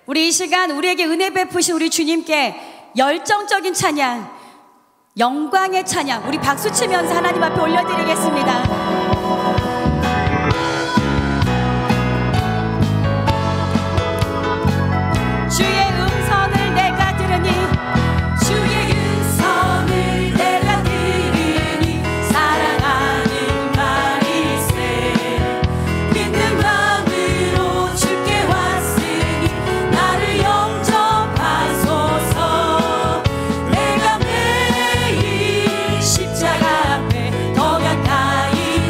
우리 이 시간 우리에게 은혜 베푸신 우리 주님께 열정적인 찬양, 영광의 찬양, 우리 박수 치면서 하나님 앞에 올려드리겠습니다. 십자가 앞에 더 가까이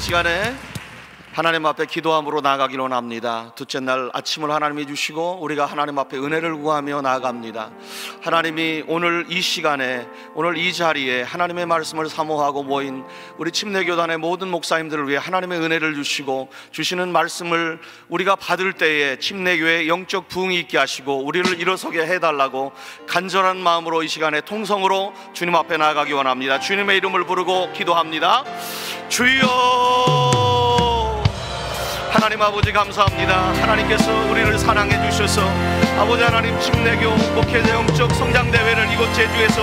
시간에 하나님 앞에 기도함으로 나아가기로 원합니다. 둘째 날 아침을 하나님이 주시고 우리가 하나님 앞에 은혜를 구하며 나아갑니다. 하나님이 오늘 이 시간에, 오늘 이 자리에 하나님의 말씀을 사모하고 모인 우리 침례교단의 모든 목사님들을 위해 하나님의 은혜를 주시고, 주시는 말씀을 우리가 받을 때에 침례교회의 영적 부흥이 있게 하시고 우리를 일어서게 해달라고 간절한 마음으로 이 시간에 통성으로 주님 앞에 나아가기 원합니다. 주님의 이름을 부르고 기도합니다. 주여, 하나님 아버지 감사합니다. 하나님께서 우리를 사랑해 주셔서 아버지 하나님 침례교 목회자 영적 성장대회를 이곳 제주에서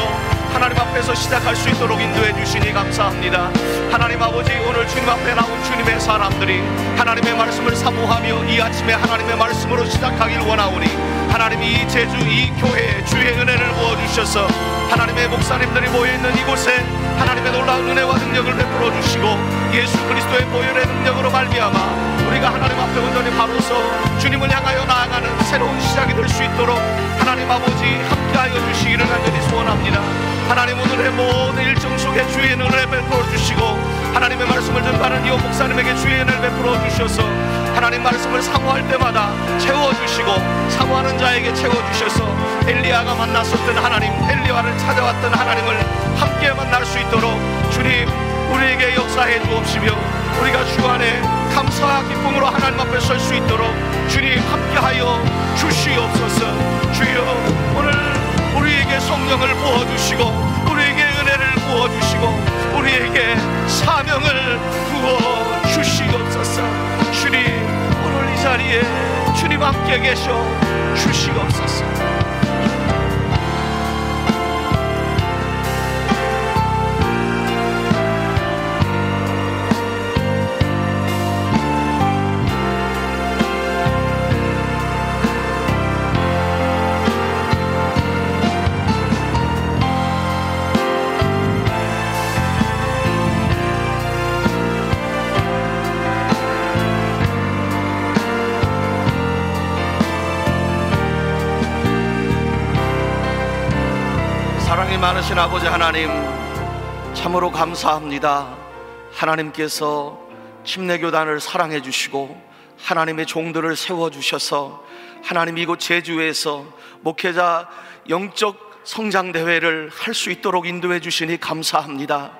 하나님 앞에서 시작할 수 있도록 인도해 주시니 감사합니다. 하나님 아버지, 오늘 주님 앞에 나온 주님의 사람들이 하나님의 말씀을 사모하며 이 아침에 하나님의 말씀으로 시작하길 원하오니 하나님이 이 제주 이 교회에 주의 은혜를 부어주셔서 하나님의 목사님들이 모여있는 이곳에 하나님의 놀라운 은혜와 능력을 베풀어 주시고 예수 그리스도의 보혈의 능력으로 말미암아 우리가 하나님 앞에 온전히 바로서 주님을 향하여 나아가는 새로운 시작이 될 수 있도록 하나님 아버지 함께하여 주시기를 간절히 소원합니다. 하나님, 오늘의 모든 일정 속에 주의 은혜를 베풀어 주시고 하나님의 말씀을 전하는 이호 목사님에게 주의 은혜를 베풀어 주셔서 하나님 말씀을 사모할 때마다 채워주시고 사모하는 자에게 채워주셔서 엘리야가 만났었던 하나님, 엘리야를 찾아왔던 하나님을 함께 만날 수 있도록 주님 우리에게 역사해 주옵시며 우리가 주 안에 감사와 기쁨으로 하나님 앞에 설 수 있도록 주님 함께하여 주시옵소서. 주여, 오늘 우리에게 성령을 부어주시고 우리에게 은혜를 부어주시고 우리에게 사명을 부어주시옵소서. 주님, 오늘 이 자리에 주님 함께 계셔 주시옵소서. 사랑이 많으신 아버지 하나님, 참으로 감사합니다. 하나님께서 침례교단을 사랑해 주시고 하나님의 종들을 세워주셔서 하나님 이곳 제주에서 목회자 영적 성장대회를 할 수 있도록 인도해 주시니 감사합니다.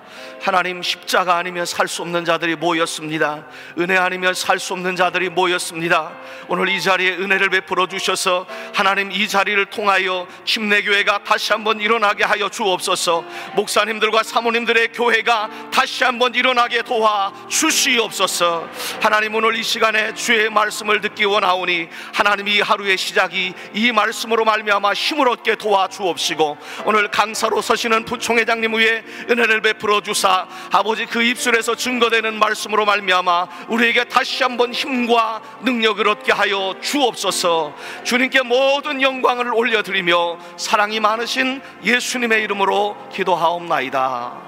하나님, 십자가 아니면 살 수 없는 자들이 모였습니다. 은혜 아니면 살 수 없는 자들이 모였습니다. 오늘 이 자리에 은혜를 베풀어 주셔서 하나님 이 자리를 통하여 침례교회가 다시 한번 일어나게 하여 주옵소서. 목사님들과 사모님들의 교회가 다시 한번 일어나게 도와 주시옵소서. 하나님, 오늘 이 시간에 주의 말씀을 듣기 원하오니 하나님 이 하루의 시작이 이 말씀으로 말미암아 힘을 얻게 도와 주옵시고 오늘 강사로 서시는 부총회장님 위에 은혜를 베풀어 주사 아버지 그 입술에서 증거되는 말씀으로 말미암아 우리에게 다시 한번 힘과 능력을 얻게 하여 주옵소서. 주님께 모든 영광을 올려드리며 사랑이 많으신 예수님의 이름으로 기도하옵나이다.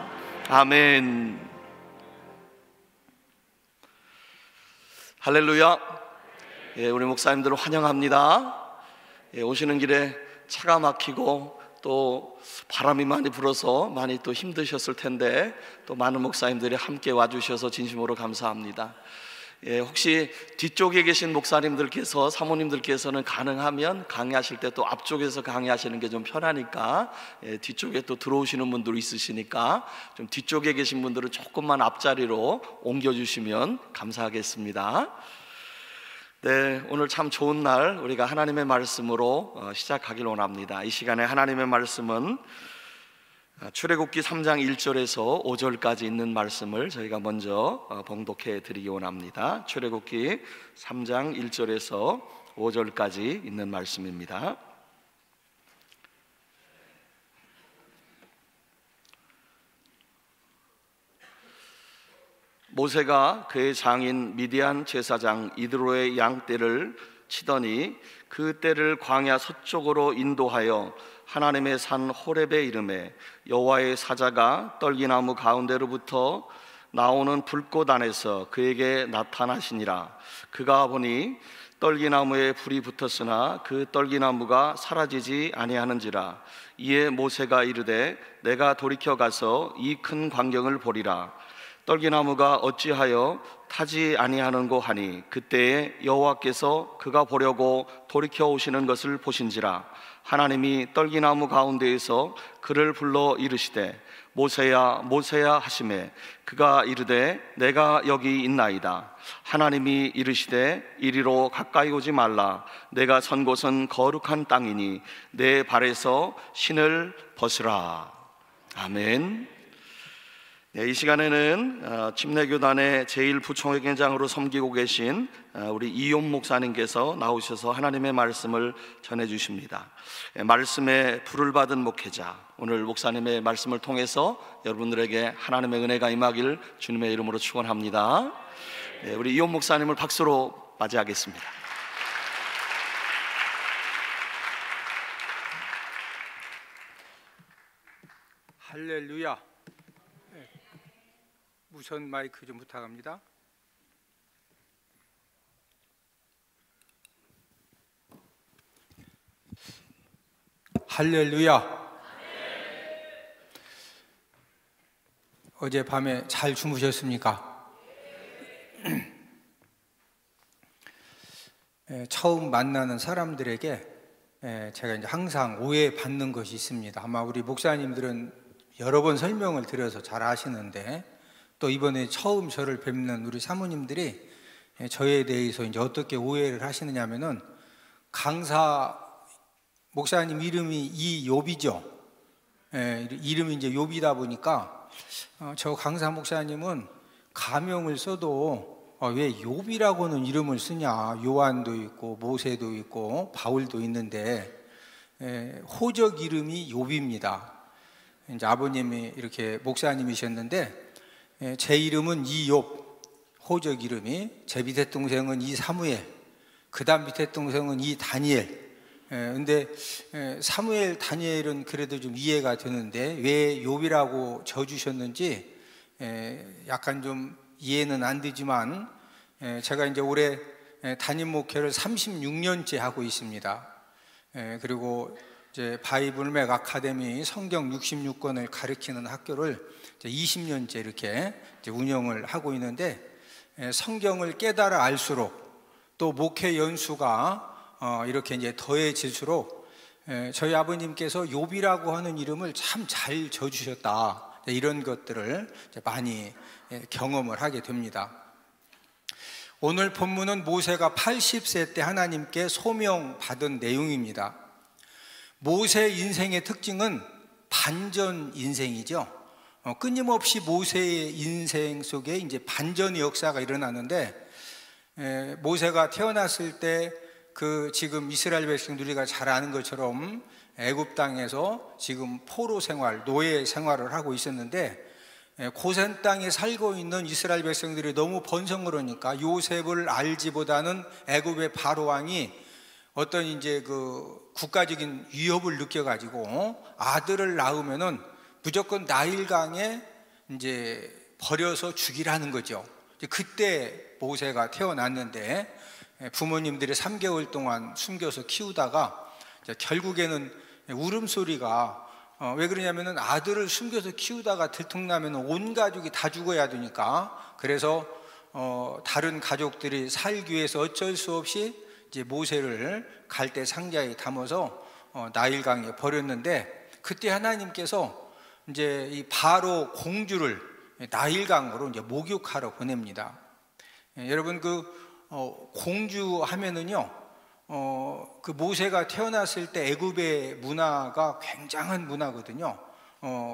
아멘. 할렐루야. 예, 우리 목사님들을 환영합니다. 예, 오시는 길에 차가 막히고 또 바람이 많이 불어서 많이 또 힘드셨을 텐데 또 많은 목사님들이 함께 와주셔서 진심으로 감사합니다. 예, 혹시 뒤쪽에 계신 목사님들께서, 사모님들께서는 가능하면 강의하실 때 또 앞쪽에서 강의하시는 게 좀 편하니까 뒤쪽에 또 들어오시는 분들 있으시니까 좀 뒤쪽에 계신 분들은 조금만 앞자리로 옮겨주시면 감사하겠습니다. 네, 오늘 참 좋은 날 우리가 하나님의 말씀으로 시작하길 원합니다. 이 시간에 하나님의 말씀은 출애굽기 3장 1절에서 5절까지 있는 말씀을 저희가 먼저 봉독해 드리기 원합니다. 출애굽기 3장 1절에서 5절까지 있는 말씀입니다. 모세가 그의 장인 미디안 제사장 이드로의 양떼를 치더니 그 떼를 광야 서쪽으로 인도하여 하나님의 산 호렙에 이르매 여호와의 사자가 떨기나무 가운데로부터 나오는 불꽃 안에서 그에게 나타나시니라. 그가 보니 떨기나무에 불이 붙었으나 그 떨기나무가 사라지지 아니하는지라. 이에 모세가 이르되 내가 돌이켜 가서 이 큰 광경을 보리라. 떨기나무가 어찌하여 타지 아니하는고 하니 그때에 여호와께서 그가 보려고 돌이켜 오시는 것을 보신지라. 하나님이 떨기나무 가운데에서 그를 불러 이르시되 모세야 모세야 하시매 그가 이르되 내가 여기 있나이다. 하나님이 이르시되 이리로 가까이 오지 말라. 내가 선 곳은 거룩한 땅이니 내 발에서 신을 벗으라. 아멘. 이 시간에는 침례교단의 제1부총회장으로 섬기고 계신 우리 이용 목사님께서 나오셔서 하나님의 말씀을 전해주십니다. 말씀에 불을 받은 목회자, 오늘 목사님의 말씀을 통해서 여러분들에게 하나님의 은혜가 임하길 주님의 이름으로 축원합니다. 우리 이용 목사님을 박수로 맞이하겠습니다. 할렐루야. 무선 마이크 좀 부탁합니다. 할렐루야. 어젯밤에 잘 주무셨습니까? 처음 만나는 사람들에게 제가 이제 항상 오해받는 것이 있습니다. 아마 우리 목사님들은 여러 번 설명을 드려서 잘 아시는데, 또 이번에 처음 저를 뵙는 우리 사모님들이 저에 대해서 이제 어떻게 오해를 하시느냐 하면은, 강사 목사님 이름이 이욥이죠. 이름이 이제 욥이다 보니까 저 강사 목사님은 가명을 써도 왜 욥이라고는 이름을 쓰냐, 요한도 있고 모세도 있고 바울도 있는데 호적 이름이 욥입니다. 이제 아버님이 이렇게 목사님이셨는데 제 이름은 이욥, 호적 이름이. 제 밑에 동생은 이사무엘, 그 다음 밑에 동생은 이다니엘. 근데 사무엘, 다니엘은 그래도 좀 이해가 되는데 왜 욥이라고 져주셨는지 약간 좀 이해는 안 되지만, 제가 이제 올해 담임 목회를 36년째 하고 있습니다. 그리고 이제 바이블맥 아카데미 성경 66권을 가르치는 학교를 이제 20년째 이렇게 이제 운영을 하고 있는데, 성경을 깨달아 알수록 또 목회 연수가 이렇게 이제 더해질수록 저희 아버님께서 욥이라고 하는 이름을 참 잘 져주셨다, 이런 것들을 이제 많이 경험을 하게 됩니다. 오늘 본문은 모세가 80세 때 하나님께 소명받은 내용입니다. 모세 인생의 특징은 반전 인생이죠. 끊임없이 모세의 인생 속에 이제 반전의 역사가 일어나는데, 모세가 태어났을 때 그 지금 이스라엘 백성들이 잘 아는 것처럼 애굽 땅에서 지금 포로 생활, 노예 생활을 하고 있었는데, 고센 땅에 살고 있는 이스라엘 백성들이 너무 번성그러니까 요셉을 알지보다는 애굽의 바로 왕이 어떤 이제 그 국가적인 위협을 느껴가지고 아들을 낳으면은 무조건 나일강에 이제 버려서 죽이라는 거죠. 그때 모세가 태어났는데, 부모님들이 3개월 동안 숨겨서 키우다가 결국에는 울음소리가, 왜 그러냐면은 아들을 숨겨서 키우다가 들통나면 온 가족이 다 죽어야 되니까, 그래서 다른 가족들이 살기 위해서 어쩔 수 없이 이제 모세를 갈대 상자에 담아서 나일강에 버렸는데, 그때 하나님께서 이제 이 바로 공주를 나일강으로 이제 목욕하러 보냅니다. 여러분, 그 공주 하면은요, 그 모세가 태어났을 때 애굽의 문화가 굉장한 문화거든요.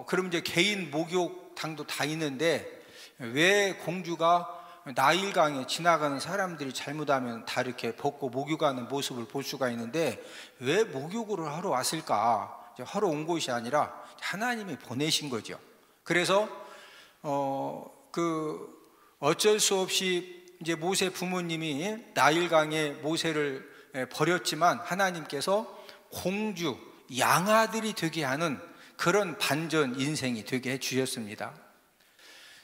그럼 이제 개인 목욕탕도 다 있는데, 왜 공주가 나일강에 지나가는 사람들이 잘못하면 다 이렇게 벗고 목욕하는 모습을 볼 수가 있는데, 왜 목욕을 하러 왔을까? 하러 온 곳이 아니라 하나님이 보내신 거죠. 그래서 어쩔 수 없이 이제 모세 부모님이 나일강에 모세를 버렸지만, 하나님께서 공주, 양아들이 되게 하는 그런 반전 인생이 되게 해주셨습니다.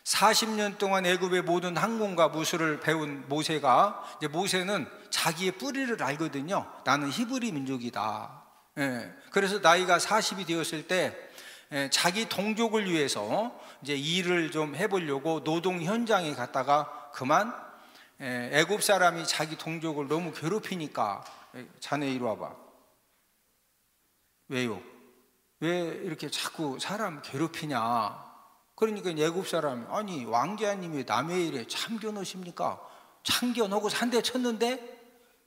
40년 동안 애굽의 모든 학문과 무술을 배운 모세가, 이제 모세는 자기의 뿌리를 알거든요. 나는 히브리 민족이다. 그래서 나이가 40이 되었을 때 자기 동족을 위해서 이제 일을 좀 해보려고 노동 현장에 갔다가 그만 애굽 사람이 자기 동족을 너무 괴롭히니까, 자네 이리 와봐. 왜요? 왜 이렇게 자꾸 사람 괴롭히냐? 그러니까 애굽 사람이, 아니 왕자님이 남의 일에 참견하십니까? 참견하고 산대 쳤는데,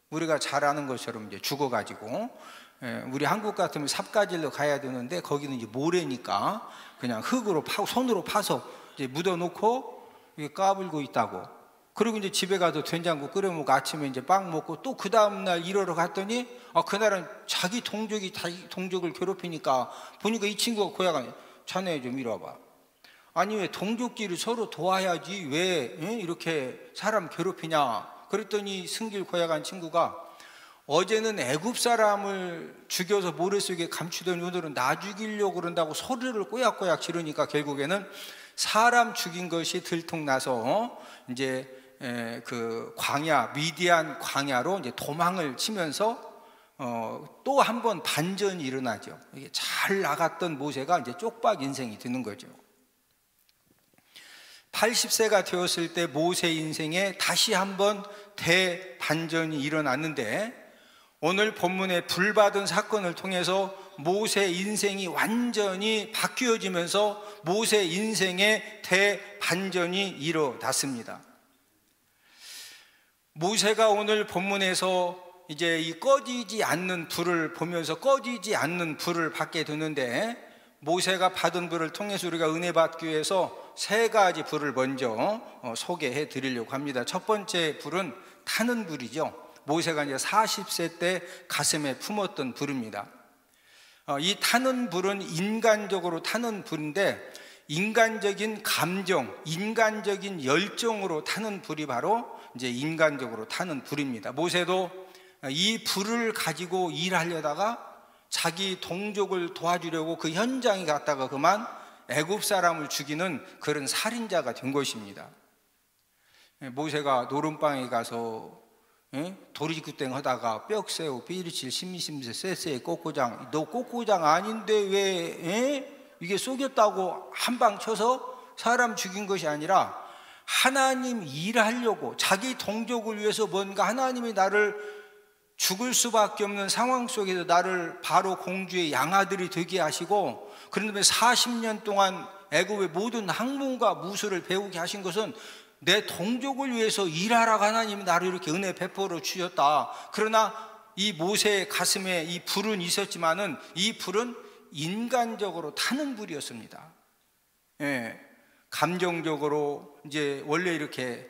우리가 잘 아는 것처럼 이제 죽어가지고, 우리 한국 같으면 삽가질로 가야 되는데 거기는 이제 모래니까 그냥 흙으로 파고 손으로 파서 이제 묻어놓고 까불고 있다고. 그리고 이제 집에 가서 된장국 끓여 먹고 아침에 이제 빵 먹고 또 그 다음날 일하러 갔더니, 그날은 자기 동족이 자기 동족을 괴롭히니까 보니까 이 친구가 고야가, 자네 좀 이리 와봐. 아니 왜 동족끼리 서로 도와야지 왜 이렇게 사람 괴롭히냐? 그랬더니 승길 고야간 친구가, 어제는 애굽 사람을 죽여서 모래 속에 감추더니 오늘은 나 죽이려고 그런다고 소리를 꼬약꼬약 지르니까 결국에는 사람 죽인 것이 들통나서 이제 그 광야, 미디안 광야로 이제 도망을 치면서 또 한 번 반전이 일어나죠. 이게 잘 나갔던 모세가 이제 쪽박 인생이 되는 거죠. 80세가 되었을 때 모세 인생에 다시 한번 대반전이 일어났는데, 오늘 본문의 불받은 사건을 통해서 모세 인생이 완전히 바뀌어지면서 모세 인생의 대반전이 일어났습니다. 모세가 오늘 본문에서 이제 이 꺼지지 않는 불을 보면서 꺼지지 않는 불을 받게 되는데, 모세가 받은 불을 통해서 우리가 은혜 받기 위해서 세 가지 불을 먼저 소개해 드리려고 합니다. 첫 번째 불은 타는 불이죠. 모세가 이제 40세 때 가슴에 품었던 불입니다. 이 타는 불은 인간적으로 타는 불인데, 인간적인 감정, 인간적인 열정으로 타는 불이 바로 이제 인간적으로 타는 불입니다. 모세도 이 불을 가지고 일하려다가 자기 동족을 도와주려고 그 현장에 갔다가 그만 애굽 사람을 죽이는 그런 살인자가 된 것입니다. 모세가 노름방에 가서 도리지구땡 하다가 뼈새우 비리칠 심미심세 쎄쎄 꼬꼬장, 너 꼬꼬장 아닌데 왜 이게 쏘겠다고 한 방 쳐서 사람 죽인 것이 아니라, 하나님 일하려고 자기 동족을 위해서 뭔가 하나님이 나를 죽을 수밖에 없는 상황 속에서 나를 바로 공주의 양아들이 되게 하시고, 그런 다음에 40년 동안 애굽의 모든 학문과 무술을 배우게 하신 것은 내 동족을 위해서 일하라고 하나님이 나를 이렇게 은혜 베풀어 주셨다. 그러나 이 모세의 가슴에 이 불은 있었지만은 이 불은 인간적으로 타는 불이었습니다. 감정적으로 이제 원래 이렇게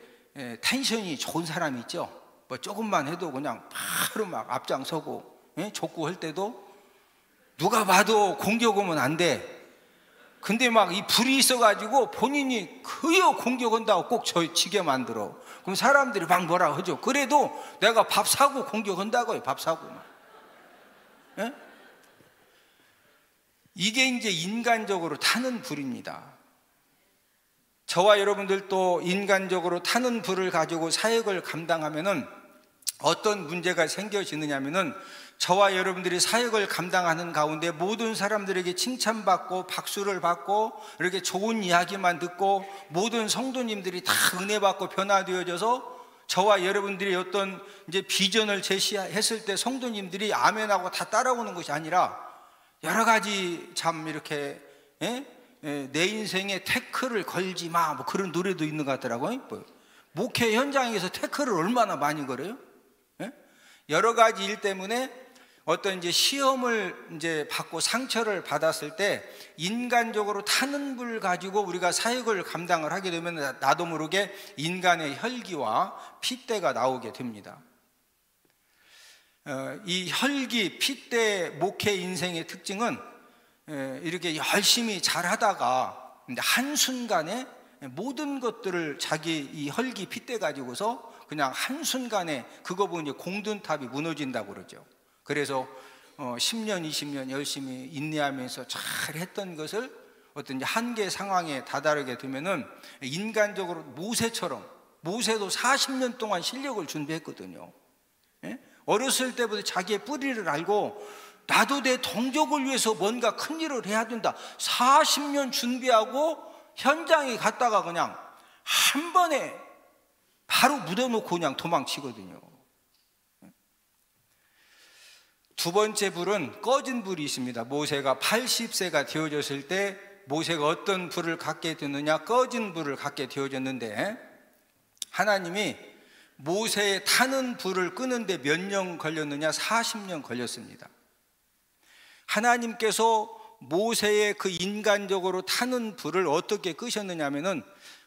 텐션이 좋은 사람이 있죠. 뭐 조금만 해도 그냥 바로 막 앞장서고, 족구할 때도 누가 봐도 공격 오면 안 돼. 근데 막 이 불이 있어가지고 본인이 그여 공격한다고 꼭 저 지게 만들어. 그럼 사람들이 막 뭐라 하죠. 그래도 내가 밥 사고 공격한다고요. 밥 사고. 이게 이제 인간적으로 타는 불입니다. 저와 여러분들도 인간적으로 타는 불을 가지고 사역을 감당하면은 어떤 문제가 생겨지느냐면은, 저와 여러분들이 사역을 감당하는 가운데 모든 사람들에게 칭찬받고 박수를 받고 이렇게 좋은 이야기만 듣고 모든 성도님들이 다 은혜 받고 변화되어져서 저와 여러분들이 어떤 이제 비전을 제시했을 때 성도님들이 아멘하고 다 따라오는 것이 아니라, 여러 가지 참 이렇게 내 인생에 태클을 걸지 마, 뭐 그런 노래도 있는 것 같더라고요. 목회 현장에서 태클을 얼마나 많이 걸어요? 여러 가지 일 때문에 어떤 이제 시험을 이제 받고 상처를 받았을 때 인간적으로 타는 불 가지고 우리가 사역을 감당을 하게 되면 나도 모르게 인간의 혈기와 핏대가 나오게 됩니다. 이 혈기, 핏대 목회 인생의 특징은 이렇게 열심히 잘하다가 한순간에 모든 것들을 자기 이 혈기, 핏대 가지고서 그냥 한순간에 그거 보면 이제 공든탑이 무너진다고 그러죠. 그래서 10년, 20년 열심히 인내하면서 잘 했던 것을 어떤 이제 한계 상황에 다다르게 되면은 인간적으로 모세처럼, 모세도 40년 동안 실력을 준비했거든요. 어렸을 때부터 자기의 뿌리를 알고 나도 내 동족을 위해서 뭔가 큰 일을 해야 된다. 40년 준비하고 현장에 갔다가 그냥 한 번에 바로 묻어놓고 그냥 도망치거든요. 두 번째 불은 꺼진 불이 있습니다. 모세가 80세가 되어졌을 때 모세가 어떤 불을 갖게 되느냐? 꺼진 불을 갖게 되어졌는데, 하나님이 모세의 타는 불을 끄는데 몇 년 걸렸느냐? 40년 걸렸습니다. 하나님께서 모세의 그 인간적으로 타는 불을 어떻게 끄셨느냐 하면은,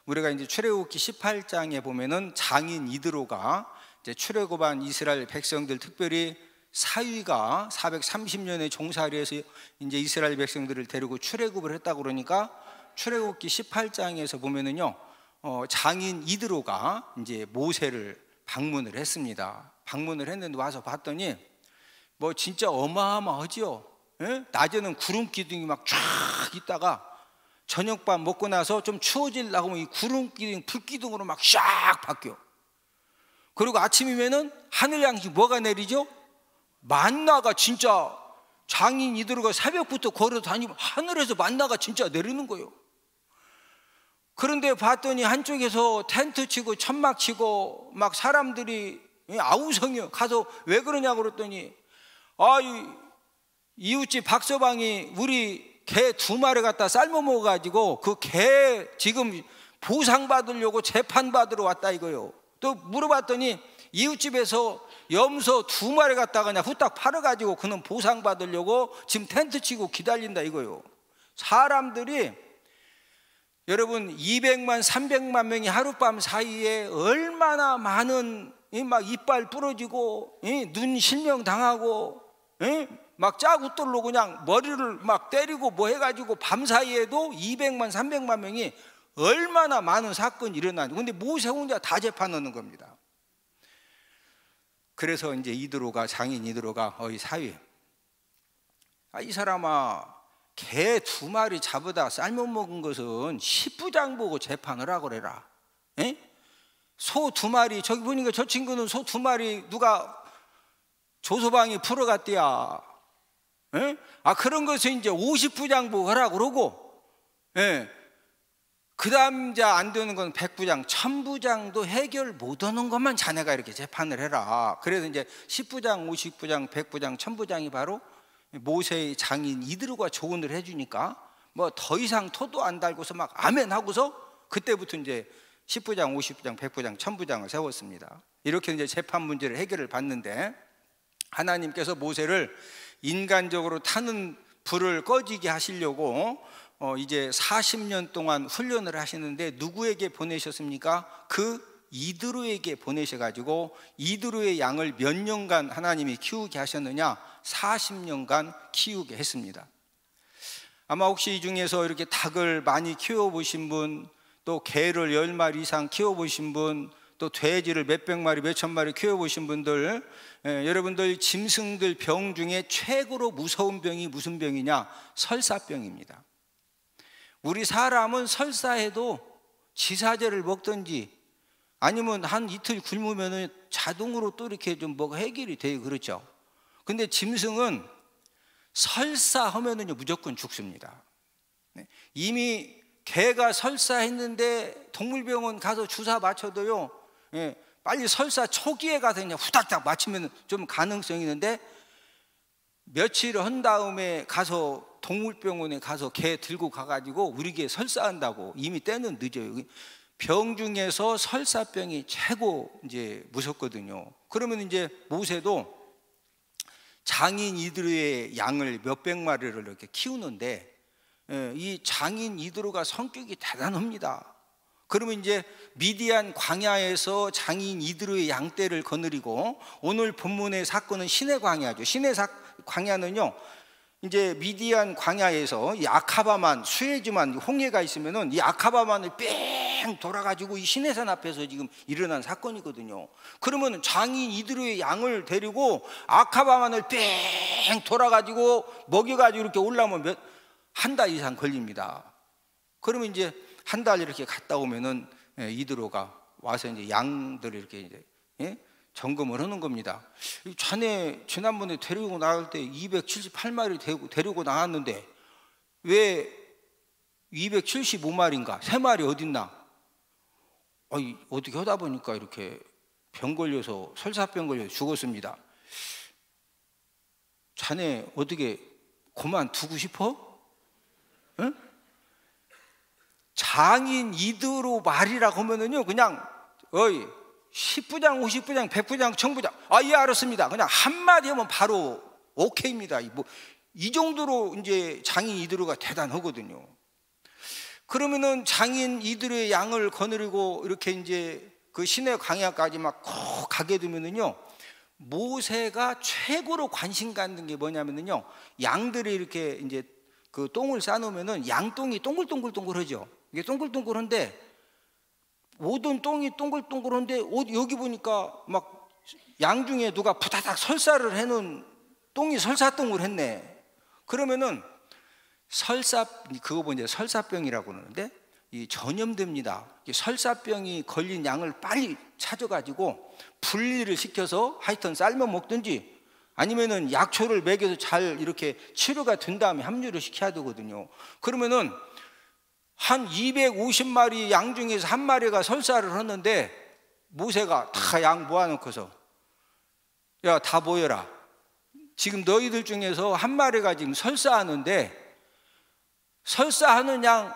우리가 이제 출애굽기 18장에 보면은 장인 이드로가 이제 출애굽한 이스라엘 백성들, 특별히 사위가 430년의 종살이에서 이제 이스라엘 백성들을 데리고 출애굽을 했다고 그러니까, 출애굽기 18장에서 보면은요, 장인 이드로가 이제 모세를 방문을 했습니다. 방문을 했는데 와서 봤더니 뭐 진짜 어마어마하지요. 예? 낮에는 구름 기둥이 막 쫙 있다가 저녁밥 먹고 나서 좀 추워지려고 하면 이 구름 기둥 불기둥으로 막 샥 바뀌어. 그리고 아침이면은 하늘 향기 뭐가 내리죠? 만나가. 진짜 장인 이드로가 새벽부터 걸어 다니면 하늘에서 만나가 진짜 내리는 거예요. 그런데 봤더니 한쪽에서 텐트 치고 천막 치고 막 사람들이 아우성이요. 가서 왜 그러냐고 그랬더니, 이웃집 박서방이 우리 개 2마리 갖다 삶아 먹어가지고 그 개 지금 보상받으려고 재판받으러 왔다 이거요. 또 물어봤더니 이웃집에서 염소 2마리 갖다가 그냥 후딱 팔아가지고 그는 보상받으려고 지금 텐트 치고 기다린다 이거요. 사람들이, 여러분 200만 300만 명이 하룻밤 사이에 얼마나 많은 막 이빨 부러지고 눈 실명당하고 막 짜구돌로 그냥 머리를 막 때리고 뭐 해가지고 밤 사이에도 200만 300만 명이 얼마나 많은 사건이 일어나는지. 근데 모세 혼자 다 재판하는 겁니다. 그래서 이제 이드로가, 장인 이드로가, 어이 사위, 이 사람아, 개 2마리 잡아다 삶아 먹은 것은 10부장 보고 재판을 하고 그래라. 소 2마리, 저기 보니까 저 친구는 소 2마리 누가 조소방이 풀어갔대야. 그런 것은 이제 50부장 보고 하라고 그러고, 그 다음 이제 안 되는 건 100부장, 1000부장도 해결 못 하는 것만 자네가 이렇게 재판을 해라. 그래서 이제 10부장, 50부장, 100부장, 1000부장이 바로 모세의 장인 이드로가 조언을 해주니까 뭐 더 이상 토도 안 달고서 막 아멘 하고서 그때부터 이제 10부장, 50부장, 100부장, 1000부장을 세웠습니다. 이렇게 이제 재판 문제를 해결을 받는데, 하나님께서 모세를 인간적으로 타는 불을 꺼지게 하시려고 이제 40년 동안 훈련을 하시는데, 누구에게 보내셨습니까? 그 이드로에게 보내셔가지고 이드로의 양을 몇 년간 하나님이 키우게 하셨느냐? 40년간 키우게 했습니다. 아마 혹시 이 중에서 이렇게 닭을 많이 키워보신 분, 또 개를 10마리 이상 키워보신 분, 또 돼지를 몇백 마리, 몇천 마리 키워보신 분들, 여러분들 짐승들 병 중에 최고로 무서운 병이 무슨 병이냐? 설사병입니다. 우리 사람은 설사해도 지사제를 먹든지 아니면 한 이틀 굶으면 자동으로 또 이렇게 좀 뭐가 해결이 돼요. 그렇죠? 근데 짐승은 설사하면은 무조건 죽습니다. 이미 개가 설사했는데 동물병원 가서 주사 맞춰도요, 빨리 설사 초기에 가서 그냥 후닥닥 맞추면 좀 가능성이 있는데, 며칠 한 다음에 가서 동물병원에 가서 개 들고 가가지고 우리 개 설사한다고 이미 때는 늦어요. 병 중에서 설사병이 최고 이제 무섭거든요. 그러면 이제 모세도 장인 이드로의 양을 몇백 마리를 이렇게 키우는데, 이 장인 이드로가 성격이 대단합니다. 그러면 이제 미디안 광야에서 장인 이드로의 양떼를 거느리고, 오늘 본문의 사건은 시내 광야죠. 시내 광야는요, 이제 미디안 광야에서 이 아카바만, 수에즈만, 홍해가 있으면은 이 아카바만을 뺑 돌아가지고 이 시내산 앞에서 지금 일어난 사건이거든요. 그러면 장인 이드로의 양을 데리고 아카바만을 뺑 돌아가지고 먹여가지고 이렇게 올라오면 한 달 이상 걸립니다. 그러면 이제 한 달 이렇게 갔다 오면은 이드로가 와서 이제 양들을 이렇게 이제 점검을 하는 겁니다. 자네 지난번에 데리고 나갈 때 278마리 데리고 나왔는데 왜 275마리인가? 3마리 어딨나? 어떻게 하다 보니까 이렇게 병 걸려서 설사병 걸려서 죽었습니다. 자네 어떻게 그만두고 싶어? 응? 장인 이드로 말이라고 하면은요, 그냥 10부장, 50부장, 100부장, 1000부장, 예, 알았습니다. 그냥 한마디 하면 바로 오케이입니다. 이 정도로 이제 장인 이드로가 대단하거든요. 그러면은 장인 이드로의 양을 거느리고 이렇게 이제 그 시내 광야까지 막 콕 가게 되면은요, 모세가 최고로 관심 갖는 게 뭐냐면은요, 양들이 이렇게 이제 그 똥을 싸놓으면은 양똥이 동글동글동글하죠. 이게 동글동글한데, 모든 똥이 동글동글한데 여기 보니까 막 양 중에 누가 부다닥 설사를 해놓은 똥이 설사똥을 했네. 그러면은 그거 이제 설사병이라고 그러는데, 이 전염됩니다. 설사병이 걸린 양을 빨리 찾아가지고 분리를 시켜서 하여튼 삶아 먹든지 아니면은 약초를 먹여서 잘 이렇게 치료가 된 다음에 합류를 시켜야 되거든요. 그러면은 한 250마리 양 중에서 한 마리가 설사를 하는데, 모세가 다 양 모아놓고서 야, 다 모여라. 지금 너희들 중에서 한 마리가 지금 설사하는데, 설사하는 양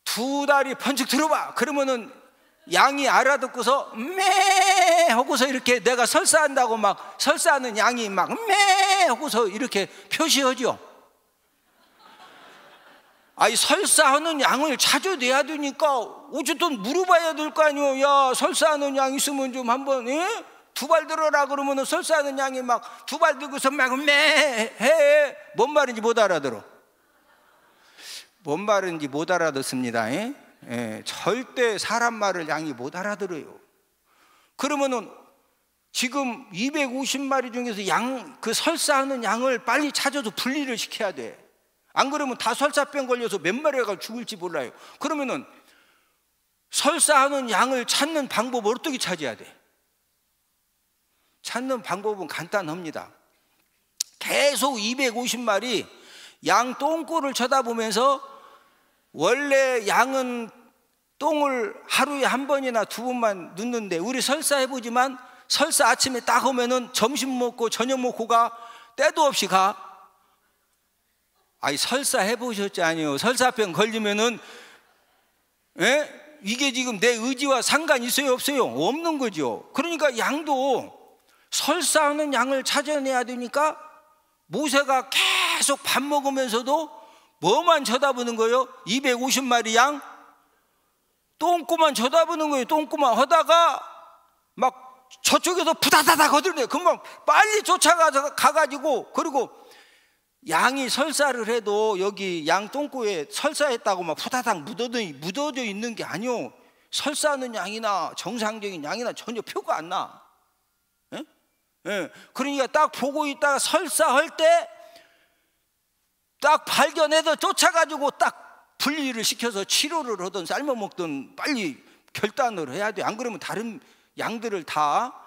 2다리 번쩍 들어봐. 그러면은 양이 알아듣고서 매 하고서 이렇게 내가 설사한다고 막 설사하는 양이 막 매 하고서 이렇게 표시하죠. 설사하는 양을 찾아내야 되니까 어쨌든 물어봐야 될 거 아니에요. 야, 설사하는 양 있으면 좀 한번 2발 들어라. 그러면은 설사하는 양이 막 2발 들고서 막 매 해. 뭔 말인지 못 알아들어. 뭔 말인지 못 알아듣습니다. 절대 사람 말을 양이 못 알아들어요. 그러면은 지금 250마리 중에서 그 설사하는 양을 빨리 찾아서 분리를 시켜야 돼. 안 그러면 다 설사병 걸려서 몇 마리가 죽을지 몰라요. 그러면은 설사하는 양을 찾는 방법을 어떻게 찾아야 돼? 찾는 방법은 간단합니다. 계속 250마리 양 똥꼬를 쳐다보면서, 원래 양은 똥을 하루에 한 번이나 2번만 넣는데 우리 설사해보지만 설사 아침에 딱 오면은 점심 먹고 저녁 먹고 가, 때도 없이 가. 설사 해보셨지 아니요? 설사병 걸리면은 이게 지금 내 의지와 상관이 있어요 없어요? 없는 거죠. 그러니까 양도 설사하는 양을 찾아내야 되니까 모세가 계속 밥 먹으면서도 뭐만 쳐다보는 거예요? 250마리 양 똥꼬만 쳐다보는 거예요. 똥꼬만 하다가 막 저쪽에서 부다다닥 거들네. 금방 빨리 쫓아가가지고, 그리고 양이 설사를 해도 여기 양 똥꼬에 설사했다고 막 부다닥 묻어져 있는 게 아니요. 설사하는 양이나 정상적인 양이나 전혀 표가 안 나. 그러니까 딱 보고 있다가 설사할 때 딱 발견해서 쫓아가지고 딱 분리를 시켜서 치료를 하든 삶아 먹든 빨리 결단을 해야 돼. 안 그러면 다른 양들을 다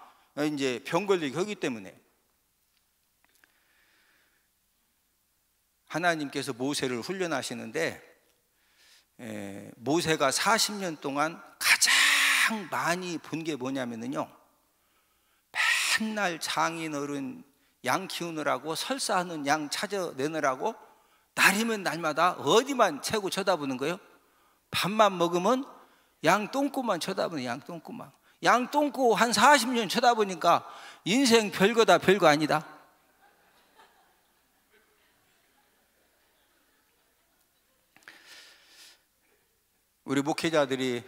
이제 병 걸리게 하기 때문에. 하나님께서 모세를 훈련하시는데, 모세가 40년 동안 가장 많이 본 게 뭐냐면요, 맨날 장인 어른 양 키우느라고 설사하는 양 찾아내느라고 날이면 날마다 어디만 채고 쳐다보는 거예요? 밥만 먹으면 양 똥꼬만 쳐다보는, 양 똥꼬만. 양 똥꼬 한 40년 쳐다보니까 인생 별거다 별거 아니다. 우리 목회자들이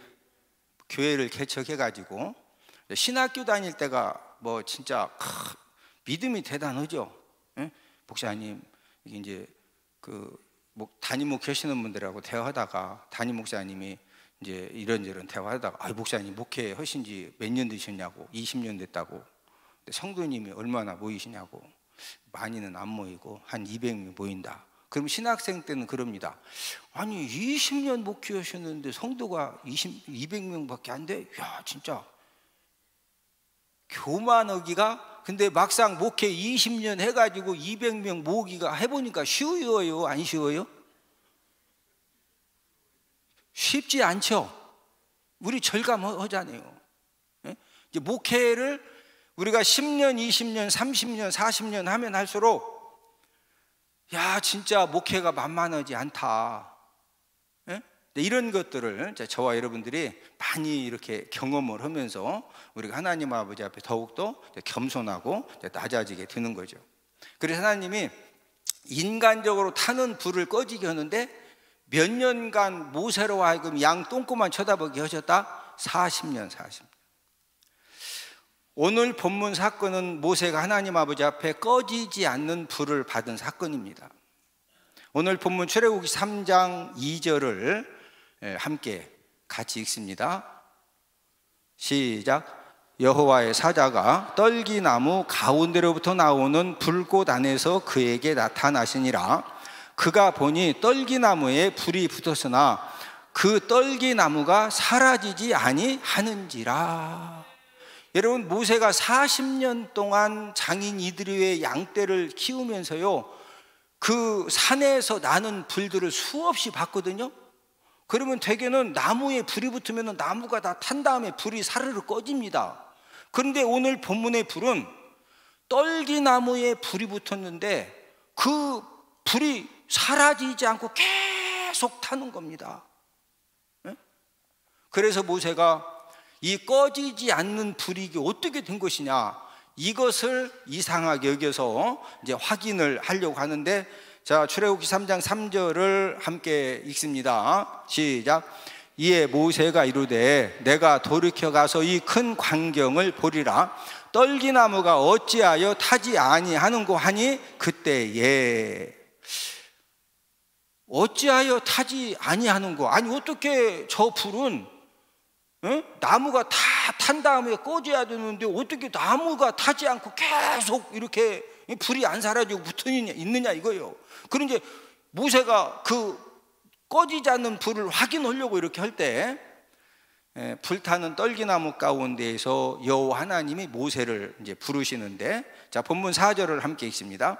교회를 개척해가지고 신학교 다닐 때가 뭐 진짜 믿음이 대단하죠. 목사님, 이제 담임 목회하시는 분들하고 대화하다가 담임 목사님이 이제 이런저런 대화하다가 목사님 목회 하신 지 몇 년 되셨냐고. 20년 됐다고. 근데 성도님이 얼마나 모이시냐고. 많이는 안 모이고 한 200명 모인다. 그럼 신학생 때는 그럽니다. 아니 20년 목회하셨는데 성도가 200명밖에 안 돼? 야 진짜 교만하기가, 근데 막상 목회 20년 해가지고 200명 모으기가 해보니까 쉬워요? 안 쉬워요? 쉽지 않죠. 우리 절감하잖아요. 이제 목회를 우리가 10년, 20년, 30년, 40년 하면 할수록 야, 진짜 목회가 만만하지 않다. 이런 것들을 저와 여러분들이 많이 이렇게 경험을 하면서 우리가 하나님 아버지 앞에 더욱더 겸손하고 낮아지게 되는 거죠. 그래서 하나님이 인간적으로 타는 불을 꺼지게 하는데 몇 년간 모세로 하여금 양 똥꼬만 쳐다보게 하셨다? 40년. 오늘 본문 사건은 모세가 하나님 아버지 앞에 꺼지지 않는 불을 받은 사건입니다. 오늘 본문 출애굽기 3장 2절을 함께 같이 읽습니다. 시작. 여호와의 사자가 떨기나무 가운데로부터 나오는 불꽃 안에서 그에게 나타나시니라. 그가 보니 떨기나무에 불이 붙었으나 그 떨기나무가 사라지지 아니하는지라. 여러분, 모세가 40년 동안 장인 이드리의 양떼를 키우면서요, 그 산에서 나는 불들을 수없이 봤거든요. 그러면 대개는 나무에 불이 붙으면 나무가 다 탄 다음에 불이 사르르 꺼집니다. 그런데 오늘 본문의 불은 떨기나무에 불이 붙었는데 그 불이 사라지지 않고 계속 타는 겁니다. 그래서 모세가 이 꺼지지 않는 불이 이게 어떻게 된 것이냐, 이것을 이상하게 여겨서 이제 확인을 하려고 하는데, 자, 출애굽기 3장 3절을 함께 읽습니다. 시작. 이에 모세가 이르되 내가 돌이켜 가서 이 큰 광경을 보리라. 떨기나무가 어찌하여 타지 아니하는고 하니 그때에. 어찌하여 타지 아니하는고, 아니 어떻게 저 불은 나무가 다 탄 다음에 꺼져야 되는데 어떻게 나무가 타지 않고 계속 이렇게 불이 안 사라지고 붙어 있느냐 이거예요. 그런데 모세가 그 꺼지지 않는 불을 확인하려고 이렇게 할 때 불타는 떨기나무 가운데에서 여호와 하나님이 모세를 이제 부르시는데, 자, 본문 4절을 함께 읽습니다.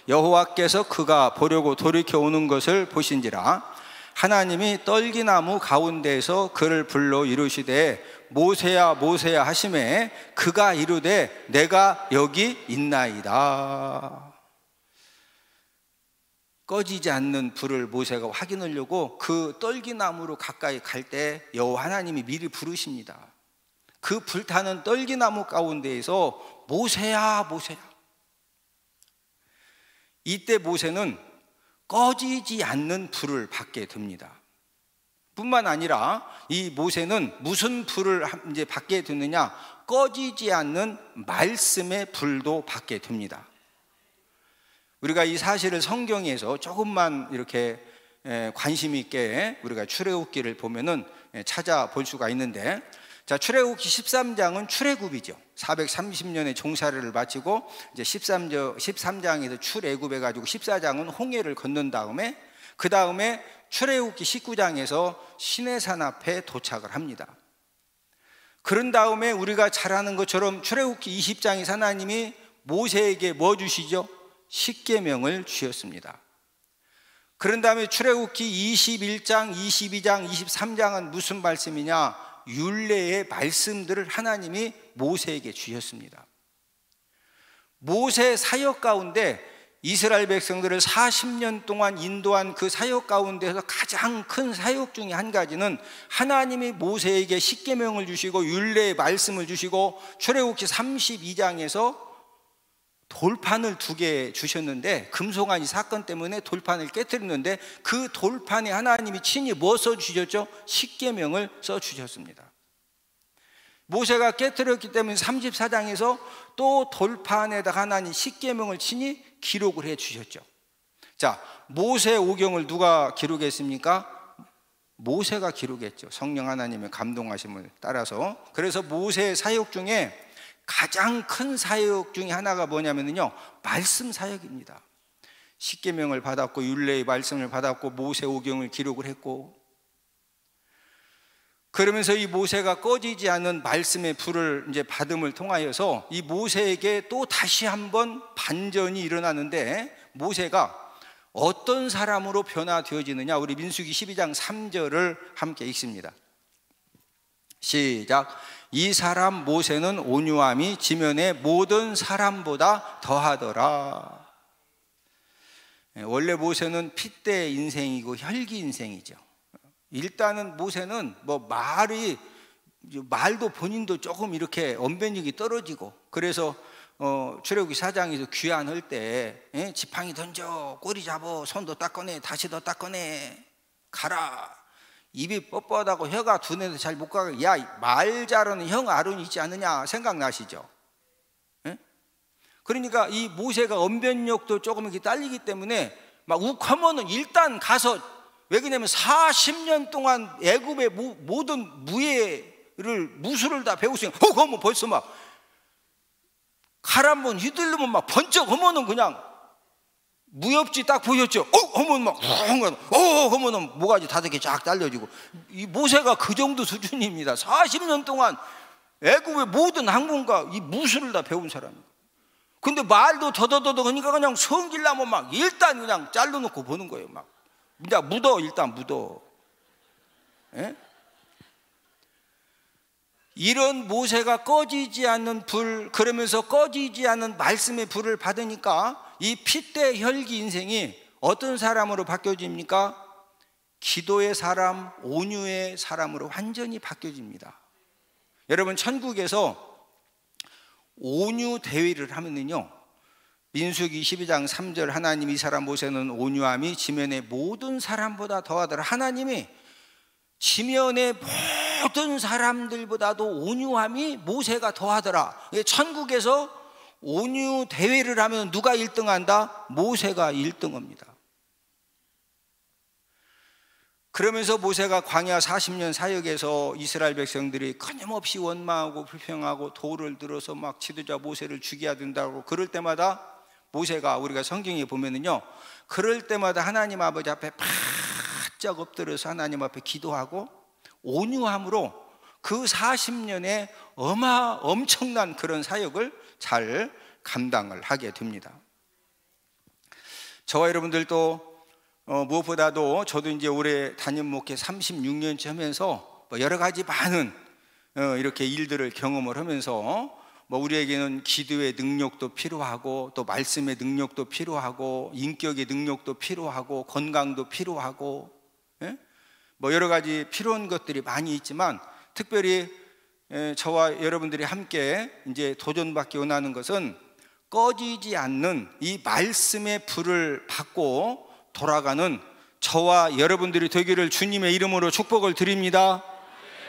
여호와께서 그가 보려고 돌이켜 오는 것을 보신지라. 하나님이 떨기나무 가운데에서 그를 불러 이르시되 모세야 모세야 하시매 그가 이르되 내가 여기 있나이다. 꺼지지 않는 불을 모세가 확인하려고 그 떨기나무로 가까이 갈 때 여호와 하나님이 미리 부르십니다. 그 불타는 떨기나무 가운데에서 모세야 모세야. 이때 모세는 꺼지지 않는 불을 받게 됩니다. 뿐만 아니라 이 모세는 무슨 불을 이제 받게 되느냐, 꺼지지 않는 말씀의 불도 받게 됩니다. 우리가 이 사실을 성경에서 조금만 이렇게 관심 있게 우리가 출애굽기를 보면은 찾아볼 수가 있는데, 자, 출애굽기 13장은 출애굽이죠. 430년의 종살이를 마치고 이제 13장에서 출애굽해 가지고 14장은 홍해를 건넌 다음에, 그 다음에 출애굽기 19장에서 시내산 앞에 도착을 합니다. 그런 다음에 우리가 잘 아는 것처럼 출애굽기 20장에 하나님이 모세에게 뭐 주시죠? 십계명을 주셨습니다. 그런 다음에 출애굽기 21장, 22장, 23장은 무슨 말씀이냐? 율례의 말씀들을 하나님이 모세에게 주셨습니다. 모세 사역 가운데 이스라엘 백성들을 40년 동안 인도한 그 사역 가운데서 가장 큰 사역 중에 한 가지는 하나님이 모세에게 십계명을 주시고 율례의 말씀을 주시고 출애굽기 32장에서 돌판을 2개 주셨는데, 금송아지 사건 때문에 돌판을 깨뜨렸는데 그 돌판에 하나님이 친히 뭐 써주셨죠? 십계명을 써주셨습니다. 모세가 깨뜨렸기 때문에 34장에서 또 돌판에다가 하나님 십계명을 친히 기록을 해 주셨죠. 자, 모세 오경을 누가 기록했습니까? 모세가 기록했죠. 성령 하나님의 감동하심을 따라서. 그래서 모세의 사역 중에 가장 큰 사역 중에 하나가 뭐냐면요, 말씀 사역입니다. 십계명을 받았고 율례의 말씀을 받았고 모세 오경을 기록을 했고, 그러면서 이 모세가 꺼지지 않는 말씀의 불을 이제 받음을 통하여서 이 모세에게 또 다시 한번 반전이 일어나는데, 모세가 어떤 사람으로 변화되어지느냐, 우리 민수기 12장 3절을 함께 읽습니다. 시작. 이 사람 모세는 온유함이 지면의 모든 사람보다 더하더라. 원래 모세는 핏대 인생이고 혈기 인생이죠. 일단은 모세는 뭐 말도 본인도 조금 이렇게 언변력이 떨어지고, 그래서 출애굽기 4장에서 귀환할 때 지팡이 던져, 꼬리 잡어, 손도 닦아내, 다시도 닦아내, 가라. 입이 뻣뻣하고 혀가 둔해서 잘 못 가게, 야, 말 잘하는 형 아론이 있지 않느냐 생각나시죠? 그러니까 이 모세가 언변력도 조금 이렇게 딸리기 때문에 막 욱하면은 일단 가서, 왜 그러냐면 40년 동안 애굽의 모든 무술을 다 배웠으니까 그러면 벌써 막 칼 한번 휘둘르면 막 번쩍 하면은 그냥 무협지 딱 보였죠. 하면 막 하면은 모가지 5개 쫙 딸려지고, 이 모세가 그 정도 수준입니다. 40년 동안 애굽의 모든 학문과 이 무술을 다 배운 사람이에요. 근데 말도 더더더더 하니까 그냥 성질나면 막 일단 그냥 잘라놓고 보는 거예요. 막 이제 일단 묻어. 예? 이런 모세가 꺼지지 않는 불, 그러면서 꺼지지 않는 말씀의 불을 받으니까 이 핏대 혈기 인생이 어떤 사람으로 바뀌어집니까? 기도의 사람, 온유의 사람으로 완전히 바뀌어집니다. 여러분, 천국에서 온유 대회를 하면은요, 민수기 12장 3절, 하나님 이 사람 모세는 온유함이 지면의 모든 사람보다 더하더라. 하나님이 지면의 모든 사람들보다도 온유함이 모세가 더하더라. 천국에서 온유 대회를 하면 누가 1등한다? 모세가 1등합니다. 그러면서 모세가 광야 40년 사역에서 이스라엘 백성들이 끊임없이 원망하고 불평하고 돌을 들어서 막 지도자 모세를 죽여야 된다고 그럴 때마다, 모세가 우리가 성경에 보면은요, 그럴 때마다 하나님 아버지 앞에 바짝 엎드려서 하나님 앞에 기도하고 온유함으로 그 40년의 엄청난 그런 사역을 잘 감당을 하게 됩니다. 저와 여러분들도 무엇보다도, 저도 이제 올해 담임 목회 36년째 하면서 여러 가지 많은 이렇게 일들을 경험을 하면서, 우리에게는 기도의 능력도 필요하고, 또 말씀의 능력도 필요하고, 인격의 능력도 필요하고, 건강도 필요하고, 여러 가지 필요한 것들이 많이 있지만, 특별히 저와 여러분들이 함께 이제 도전받기 원하는 것은 꺼지지 않는 이 말씀의 불을 받고 돌아가는 저와 여러분들이 되기를 주님의 이름으로 축복을 드립니다.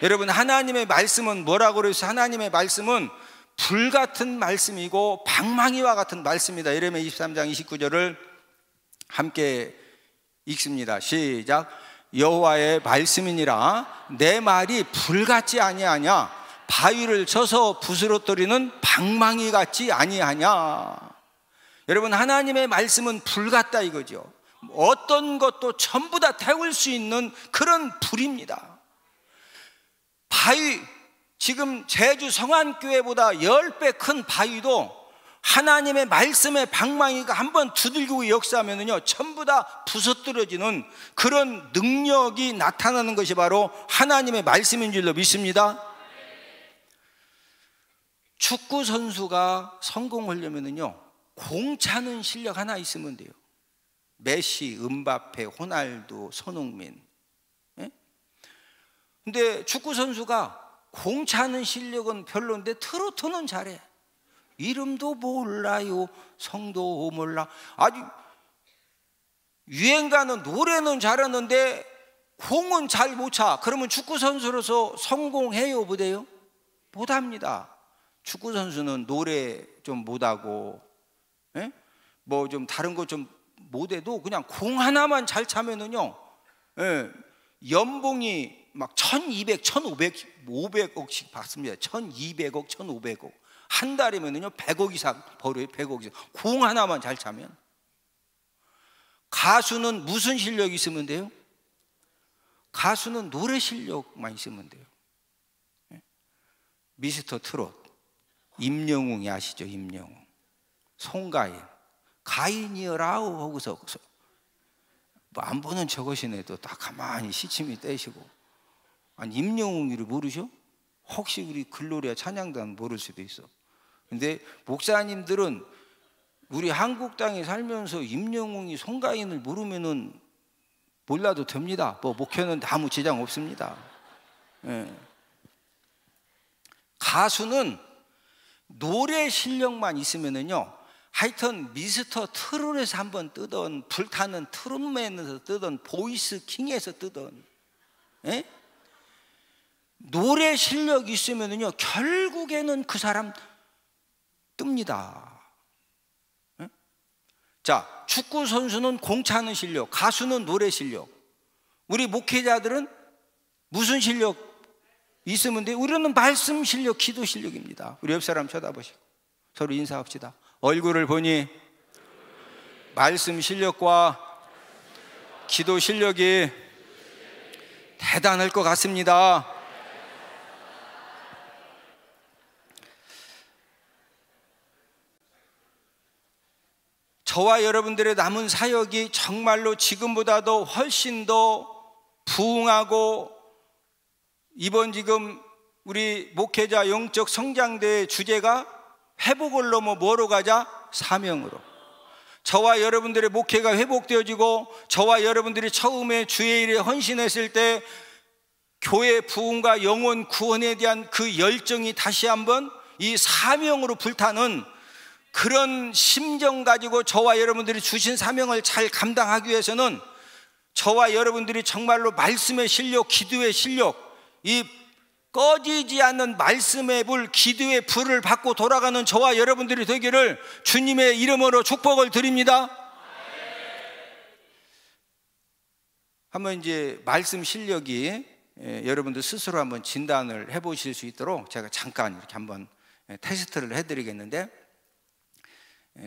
여러분, 하나님의 말씀은 뭐라고 그래서, 하나님의 말씀은 불같은 말씀이고 방망이와 같은 말씀이다. 예레미야 23장 29절을 함께 읽습니다. 시작. 여호와의 말씀이니라 내 말이 불같지 아니하냐, 바위를 쳐서 부스러뜨리는 방망이 같지 아니하냐. 여러분, 하나님의 말씀은 불같다 이거죠. 어떤 것도 전부 다 태울 수 있는 그런 불입니다. 바위, 지금 제주 성안교회보다 10배 큰 바위도 하나님의 말씀의 방망이가 한번 두들기고 역사하면은요, 전부 다 부서뜨려지는 그런 능력이 나타나는 것이 바로 하나님의 말씀인 줄로 믿습니다. 축구 선수가 성공하려면은요, 공 차는 실력 하나 있으면 돼요. 메시, 음바페, 호날두, 손흥민. 근데 축구 선수가 공 차는 실력은 별로인데 트로트는 잘해. 이름도 몰라요, 성도 몰라. 아주 유행가는, 노래는 잘하는데 공은 잘 못 차. 그러면 축구 선수로서 성공해요, 못해요? 못합니다. 축구 선수는 노래 좀 못하고, 뭐 좀 다른 거 좀 못해도 그냥 공 하나만 잘 차면은요, 연봉이 막 1200, 1500, 500억씩 받습니다. 1200억, 1500억. 한 달이면은요 100억 이상 벌어요. 100억 이상. 공 하나만 잘 차면. 가수는 무슨 실력이 있으면 돼요? 가수는 노래 실력만 있으면 돼요. 미스터 트롯 임영웅이 아시죠? 임영웅. 송가인. 가인이여라우 하고서 뭐 안 보는 저것이네도 딱 가만히 시침이 떼시고. 아니 임영웅이를 모르셔? 혹시 우리 글로리아 찬양단 모를 수도 있어. 근데 목사님들은 우리 한국 땅에 살면서 임영웅이 송가인을 모르면은 몰라도 됩니다. 뭐 목회는 아무 지장 없습니다. 예. 가수는 노래 실력만 있으면은요, 하여튼 미스터 트롯에서 한번 뜨던, 불타는 트롯맨에서 뜨던, 보이스 킹에서 뜨던, 예? 노래 실력이 있으면은요, 결국에는 그 사람 뜹니다. 예? 자, 축구 선수는 공 차는 실력, 가수는 노래 실력. 우리 목회자들은 무슨 실력 있으면 돼? 우리는 말씀 실력, 기도 실력입니다. 우리 옆 사람 쳐다보시고 서로 인사합시다. 얼굴을 보니 말씀 실력과 기도 실력이 대단할 것 같습니다. 저와 여러분들의 남은 사역이 정말로 지금보다도 훨씬 더 부흥하고, 이번 지금 우리 목회자 영적 성장대의 주제가 회복을 넘어 뭐로 가자? 사명으로. 저와 여러분들의 목회가 회복되어지고, 저와 여러분들이 처음에 주의 일에 헌신했을 때 교회 부흥과 영혼 구원에 대한 그 열정이 다시 한번 이 사명으로 불타는 그런 심정 가지고 저와 여러분들이 주신 사명을 잘 감당하기 위해서는 저와 여러분들이 정말로 말씀의 실력, 기도의 실력, 이 꺼지지 않는 말씀의 불, 기도의 불을 받고 돌아가는 저와 여러분들이 되기를 주님의 이름으로 축복을 드립니다. 한번 이제 말씀 실력이 여러분들 스스로 한번 진단을 해보실 수 있도록 제가 잠깐 이렇게 한번 테스트를 해드리겠는데,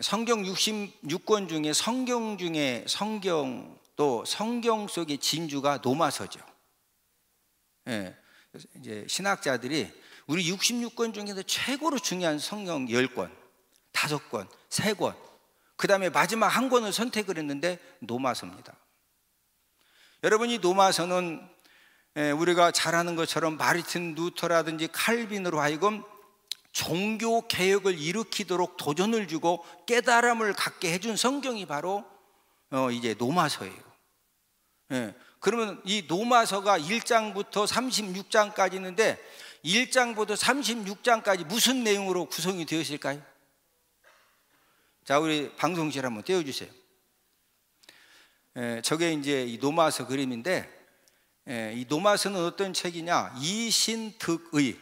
성경 66권 중에 성경 또 성경 속의 진주가 노마서죠. 예, 이제 신학자들이 우리 66권 중에서 최고로 중요한 성경 10권, 5권, 3권, 그 다음에 마지막 한 권을 선택을 했는데 노마서입니다. 여러분, 이 노마서는 우리가 잘 아는 것처럼 마르틴 루터라든지 칼빈으로 하여금 종교 개혁을 일으키도록 도전을 주고 깨달음을 갖게 해준 성경이 바로 이제 노마서예요. 예. 그러면 이 노마서가 1장부터 36장까지 있는데 1장부터 36장까지 무슨 내용으로 구성이 되어 있을까요? 자, 우리 방송실 한번 띄워주세요. 저게 이제 이 노마서 그림인데, 이 노마서는 어떤 책이냐? 이신득의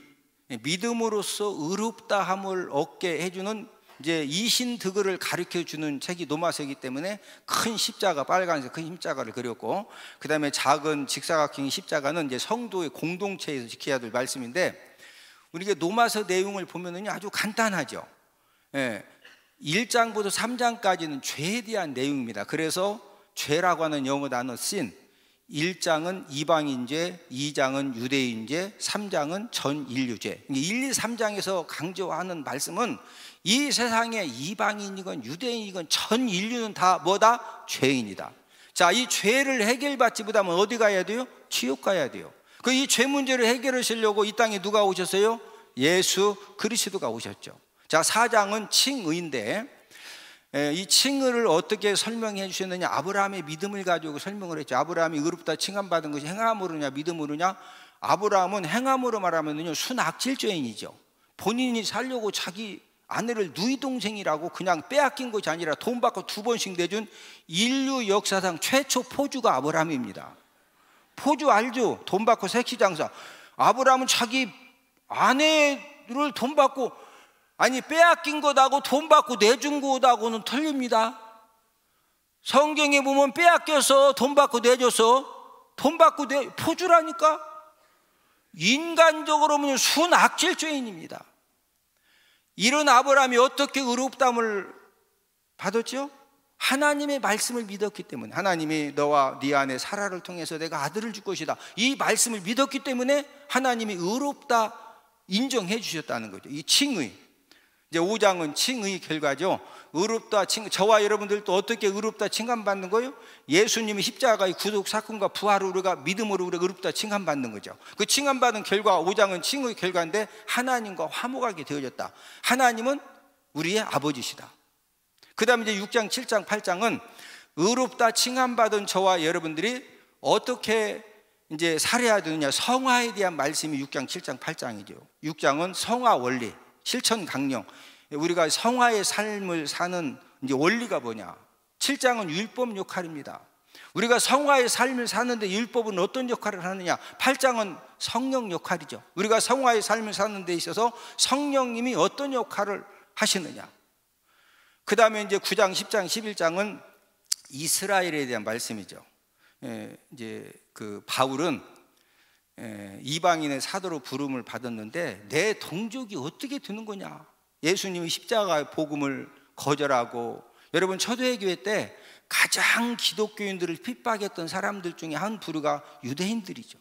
믿음으로써 의롭다함을 얻게 해주는 이제 이신득을 가르쳐 주는 책이 노마서이기 때문에 큰 십자가, 빨간색 큰 십자가를 그렸고, 그 다음에 작은 직사각형 십자가는 이제 성도의 공동체에서 지켜야 될 말씀인데, 우리가 노마서 내용을 보면은 아주 간단하죠. 1장부터 3장까지는 죄에 대한 내용입니다. 그래서 죄라고 하는 영어 단어 sin, 1장은 이방인죄, 2장은 유대인죄, 3장은 전인류죄. 1, 2, 3장에서 강조하는 말씀은 이 세상에 이방인이건 유대인이건 전 인류는 다 뭐다? 죄인이다. 자, 이 죄를 해결받지 못하면 어디 가야 돼요? 지옥 가야 돼요. 그 이 죄 문제를 해결하시려고 이 땅에 누가 오셨어요? 예수 그리스도가 오셨죠. 자, 4장은 칭의인데, 이 칭의를 어떻게 설명해 주셨느냐? 아브라함의 믿음을 가지고 설명을 했죠. 아브라함이 의롭다 칭함받은 것이 행함으로냐 믿음으로냐? 아브라함은 행함으로 말하면요, 순악질죄인이죠. 본인이 살려고 자기 아내를 누이 동생이라고 그냥 빼앗긴 것이 아니라 돈 받고 2번씩 내준 인류 역사상 최초 포주가 아브라함입니다. 포주 알죠? 돈 받고 색시장사. 아브라함은 자기 아내를 돈 받고, 아니 빼앗긴 것하고 돈 받고 내준 것하고는 틀립니다. 성경에 보면 빼앗겨서 돈 받고 내줘서 돈 받고 포주라니까. 인간적으로 보면 순악질죄인입니다. 이런 아브라함이 어떻게 의롭다함을 받았죠? 하나님의 말씀을 믿었기 때문에. 하나님이 너와 네 아내 사라를 통해서 내가 아들을 줄 것이다, 이 말씀을 믿었기 때문에 하나님이 의롭다 인정해 주셨다는 거죠. 이 칭의. 이제 5장은 칭의 결과죠. 의롭다 칭, 저와 여러분들도 어떻게 의롭다 칭함받는 거예요? 예수님이 십자가의 구속 사건과 부활을 우리가 믿음으로 우리가 의롭다 칭함받는 거죠. 그 칭함받은 결과 5장은 칭의 결과인데 하나님과 화목하게 되어졌다. 하나님은 우리의 아버지시다. 그 다음에 이제 6장, 7장, 8장은 의롭다 칭함받은 저와 여러분들이 어떻게 이제 살아야 되느냐, 성화에 대한 말씀이 6장, 7장, 8장이죠. 6장은 성화 원리, 실천 강령. 우리가 성화의 삶을 사는 이제 원리가 뭐냐? 7장은 율법 역할입니다. 우리가 성화의 삶을 사는데 율법은 어떤 역할을 하느냐? 8장은 성령 역할이죠. 우리가 성화의 삶을 사는 데 있어서 성령님이 어떤 역할을 하시느냐? 그 다음에 이제 9장, 10장, 11장은 이스라엘에 대한 말씀이죠. 이제 그 바울은 이방인의 사도로 부름을 받았는데 내 동족이 어떻게 되는 거냐? 예수님이 십자가의 복음을 거절하고, 여러분 초대교회 때 가장 기독교인들을 핍박했던 사람들 중에 한 부류가 유대인들이죠.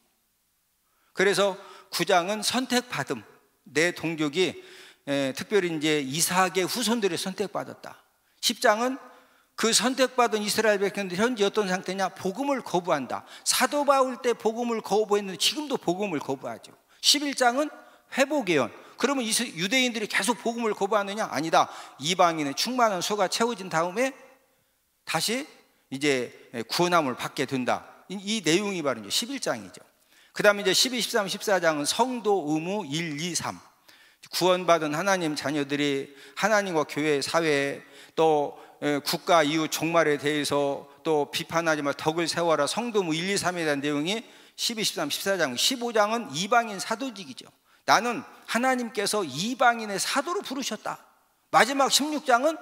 그래서 9장은 선택받음, 내 동족이 특별히 이제 이삭의 후손들이 선택받았다. 10장은 그 선택받은 이스라엘 백성들 현재 어떤 상태냐? 복음을 거부한다. 사도 바울 때 복음을 거부했는데 지금도 복음을 거부하죠. 11장은 회복 예언. 그러면 유대인들이 계속 복음을 거부하느냐? 아니다. 이방인의 충만한 소가 채워진 다음에 다시 이제 구원함을 받게 된다. 이 내용이 바로 이제 11장이죠. 그 다음에 이제 12, 13, 14장은 성도 의무 1, 2, 3. 구원받은 하나님 자녀들이 하나님과 교회, 사회, 또 국가 이후 종말에 대해서 또 비판하지 마, 덕을 세워라, 성도무 1, 2, 3에 대한 내용이 12, 13, 14장. 15장은 이방인 사도직이죠. 나는 하나님께서 이방인의 사도로 부르셨다. 마지막 16장은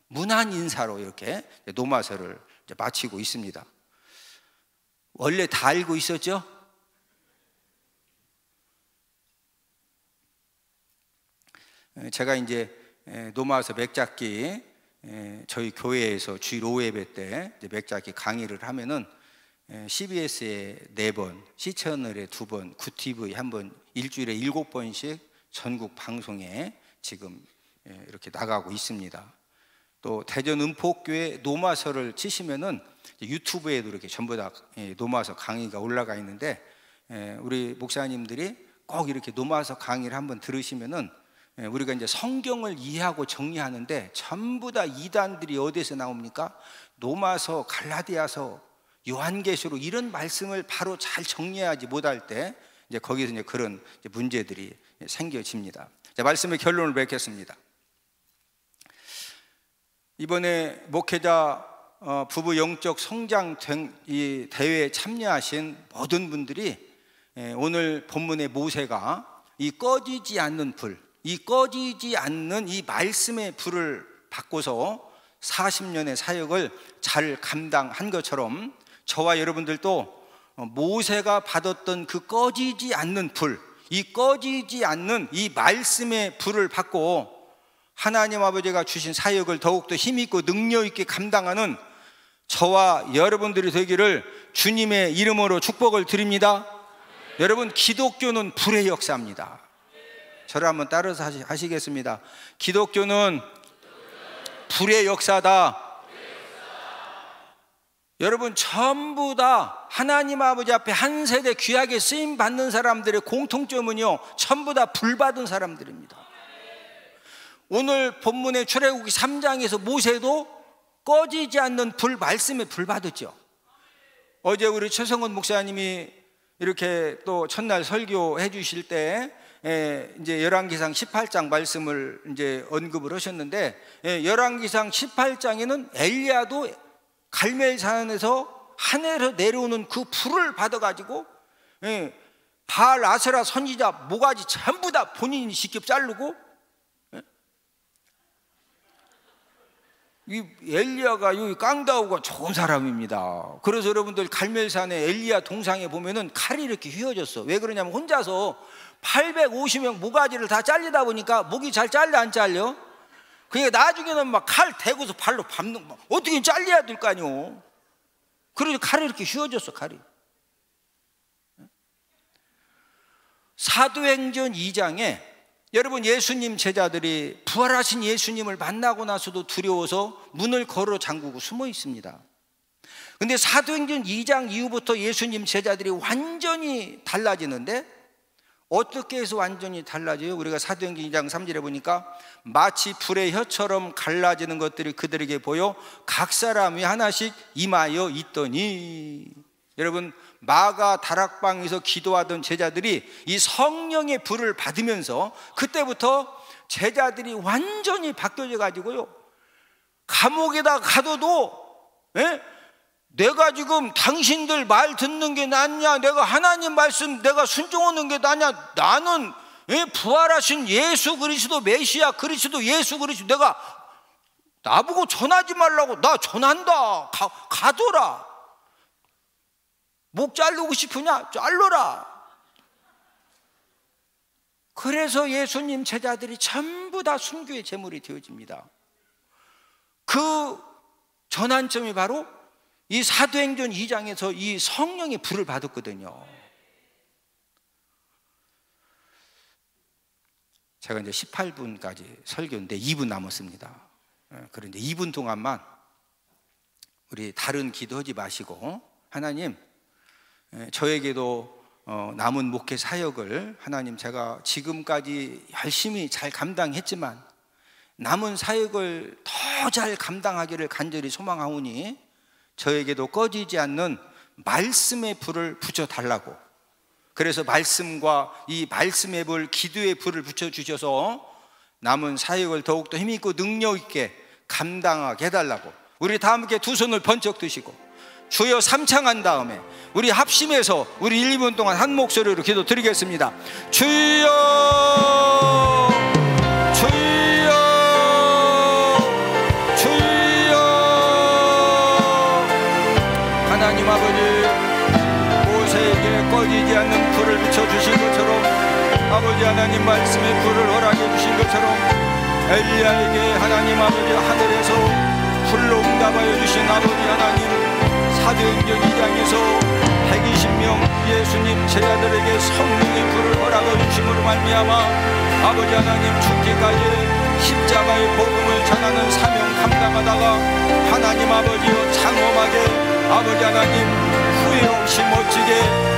문안 인사로 이렇게 노마서를 마치고 있습니다. 원래 다 알고 있었죠? 제가 이제 노마서 맥잡기 저희 교회에서 주일 5예배 때 맥잡기 강의를 하면은 CBS에 4번, 시채널에 2번, 구TV 1번, 일주일에 7번씩 전국 방송에 지금 이렇게 나가고 있습니다. 또 대전 은폭교회 노마서를 치시면은 유튜브에도 이렇게 전부 다 노마서 강의가 올라가 있는데, 우리 목사님들이 꼭 이렇게 노마서 강의를 한번 들으시면은 우리가 이제 성경을 이해하고 정리하는데 전부 다 이단들이 어디에서 나옵니까? 노마서, 갈라디아서, 요한계시록 이런 말씀을 바로 잘 정리하지 못할 때 이제 거기서 이제 그런 이제 문제들이 생겨집니다. 자, 말씀의 결론을 맺겠습니다. 이번에 목회자 부부 영적 성장 이 대회에 참여하신 모든 분들이 오늘 본문의 모세가 이 꺼지지 않는 불, 이 꺼지지 않는 이 말씀의 불을 받고서 40년의 사역을 잘 감당한 것처럼 저와 여러분들도 모세가 받았던 그 꺼지지 않는 불, 이 꺼지지 않는 이 말씀의 불을 받고 하나님 아버지가 주신 사역을 더욱더 힘있고 능력있게 감당하는 저와 여러분들이 되기를 주님의 이름으로 축복을 드립니다. 여러분, 기독교는 불의 역사입니다. 저를 한번 따라서 하시겠습니다. 기독교는 불의 역사다. 여러분, 전부 다 하나님 아버지 앞에 한 세대 귀하게 쓰임 받는 사람들의 공통점은요, 전부 다 불 받은 사람들입니다. 오늘 본문의 출애굽기 3장에서 모세도 꺼지지 않는 불, 말씀에 불 받았죠. 어제 우리 최성원 목사님이 이렇게 또 첫날 설교해 주실 때 이제 열왕기상 18장 말씀을 이제 언급을 하셨는데, 열왕기상 18장에는 엘리야도 갈멜산에서 하늘에서 내려오는 그 불을 받아가지고 바알 아세라 선지자 모가지 전부 다 본인이 직접 자르고, 이 엘리야가 이 깡다우가 좋은 사람입니다. 그래서 여러분들 갈멜산에 엘리야 동상에 보면은 칼이 이렇게 휘어졌어. 왜 그러냐면 혼자서 850명 모가지를 다 잘리다 보니까 목이 잘 잘려 안 잘려? 그러니까 나중에는 막 칼 대고서 발로 밟는, 막 어떻게 잘려야 될 거 아니오. 그래서 칼이 이렇게 휘어졌어, 칼이. 사도행전 2장에 여러분 예수님 제자들이 부활하신 예수님을 만나고 나서도 두려워서 문을 걸어 잠그고 숨어 있습니다. 근데 사도행전 2장 이후부터 예수님 제자들이 완전히 달라지는데 어떻게 해서 완전히 달라져요? 우리가 사도행전 2장 3절에 보니까 마치 불의 혀처럼 갈라지는 것들이 그들에게 보여 각 사람이 하나씩 임하여 있더니, 여러분 마가 다락방에서 기도하던 제자들이 이 성령의 불을 받으면서 그때부터 제자들이 완전히 바뀌어져 가지고요, 감옥에다 가둬도 내가 지금 당신들 말 듣는 게 낫냐, 내가 하나님 말씀 내가 순종하는 게 낫냐, 나는 부활하신 예수 그리스도 메시아 그리스도 예수 그리스도, 내가 나보고 전하지 말라고, 나 전한다, 가둬라. 목 자르고 싶으냐? 잘라라. 그래서 예수님 제자들이 전부 다 순교의 제물이 되어집니다. 그 전환점이 바로 이 사도행전 2장에서 이 성령의 불을 받았거든요. 제가 이제 18분까지 설교인데 2분 남았습니다. 그런데 2분 동안만 우리 다른 기도하지 마시고, 하나님 저에게도 남은 목회 사역을 하나님 제가 지금까지 열심히 잘 감당했지만 남은 사역을 더 잘 감당하기를 간절히 소망하오니 저에게도 꺼지지 않는 말씀의 불을 붙여달라고. 그래서 말씀과 이 말씀의 불, 기도의 불을 붙여주셔서 남은 사역을 더욱더 힘있고 능력있게 감당하게 해달라고. 우리 다 함께 두 손을 번쩍 드시고 주여 삼창한 다음에 우리 합심해서 우리 1, 2분 동안 한 목소리로 기도 드리겠습니다. 주여 주여 주여. 하나님 아버지, 모세에게 꺼지지 않는 불을 비춰주신 것처럼 아버지 하나님 말씀의 불을 허락해 주신 것처럼 엘리야에게 하나님 아버지 하늘에서 불로 응답하여 주신 아버지 하나님, 사도행전 2장에서 120명 예수님 제자들에게 성령의 불을 허락해 주심으로 말미암아 아버지 하나님 죽기까지 십자가의 복음을 전하는 사명 감당하다가 하나님 아버지여 장엄하게 아버지 하나님 후회 없이 멋지게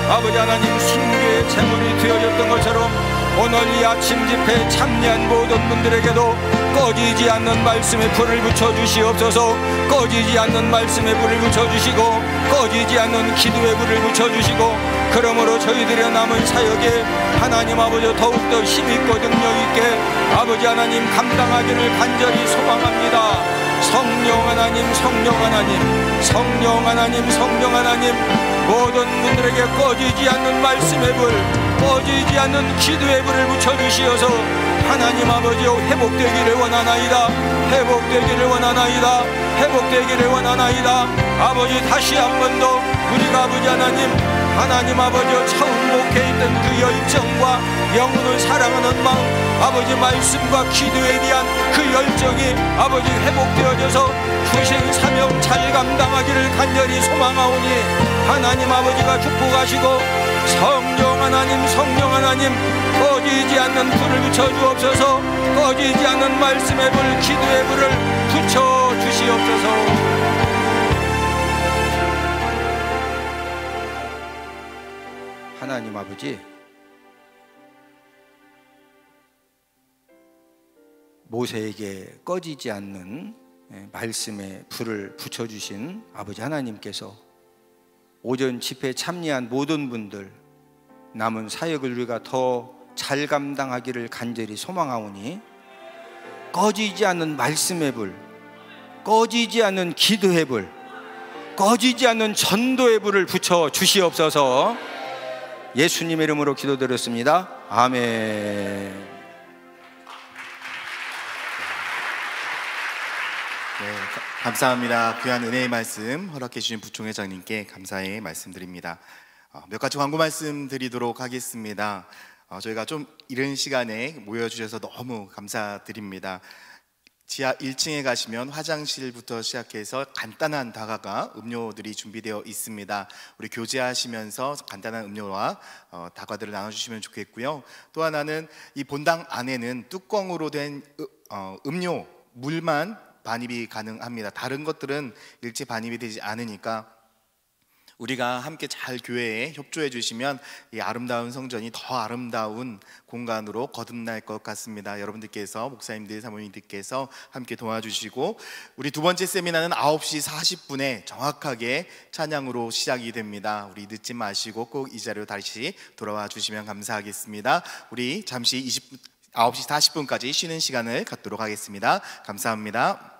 아버지 하나님 순교의 제물이 되어졌던 것처럼 오늘 이 아침 집회에 참여한 모든 분들에게도 꺼지지 않는 말씀의 불을 붙여주시옵소서. 꺼지지 않는 말씀의 불을 붙여주시고 꺼지지 않는 기도의 불을 붙여주시고, 그러므로 저희들의 남은 사역에 하나님 아버지 더욱더 힘있고 능력있게 아버지 하나님 감당하기를 간절히 소망합니다. 성령 하나님, 성령 하나님, 성령 하나님, 성령 하나님, 모든 분들에게 꺼지지 않는 말씀의 불, 꺼지지 않는 기도의 불을 붙여주시어서 하나님 아버지여 회복되기를 원하나이다, 회복되기를 원하나이다, 회복되기를 원하나이다. 아버지 다시 한 번 더 우리가 아버지 하나님 아버지여 처음 목회했던 그 열정과 영혼을 사랑하는 마음, 아버지 말씀과 기도에 대한 그 열정이 아버지 회복되어져서 주신 사명 잘 감당하기를 간절히 소망하오니 하나님 아버지가 축복하시고 성령 하나님, 성령 하나님, 꺼지지 않는 불을 붙여주옵소서. 꺼지지 않는 말씀의 불, 기도의 불을 붙여주시옵소서. 하나님 아버지, 모세에게 꺼지지 않는 말씀의 불을 붙여주신 아버지 하나님께서 오전 집회에 참여한 모든 분들 남은 사역을 우리가 더 잘 감당하기를 간절히 소망하오니 꺼지지 않는 말씀의 불, 꺼지지 않는 기도의 불, 꺼지지 않는 전도의 불을 붙여주시옵소서. 예수님의 이름으로 기도드렸습니다. 아멘. 네, 감사합니다. 귀한 은혜의 말씀 허락해 주신 부총회장님께 감사의 말씀드립니다. 몇 가지 광고 말씀드리도록 하겠습니다. 저희가 좀 이른 시간에 모여주셔서 너무 감사드립니다. 지하 1층에 가시면 화장실부터 시작해서 간단한 다과가 음료들이 준비되어 있습니다. 우리 교제하시면서 간단한 음료와 다과들을 나눠주시면 좋겠고요. 또 하나는 이 본당 안에는 뚜껑으로 된 음료, 물만 반입이 가능합니다. 다른 것들은 일체 반입이 되지 않으니까 우리가 함께 잘 교회에 협조해 주시면 이 아름다운 성전이 더 아름다운 공간으로 거듭날 것 같습니다. 여러분들께서, 목사님들, 사모님들께서 함께 도와주시고, 우리 두 번째 세미나는 9시 40분에 정확하게 찬양으로 시작이 됩니다. 우리 늦지 마시고 꼭 이 자리로 다시 돌아와 주시면 감사하겠습니다. 우리 잠시 9시 40분까지 쉬는 시간을 갖도록 하겠습니다. 감사합니다.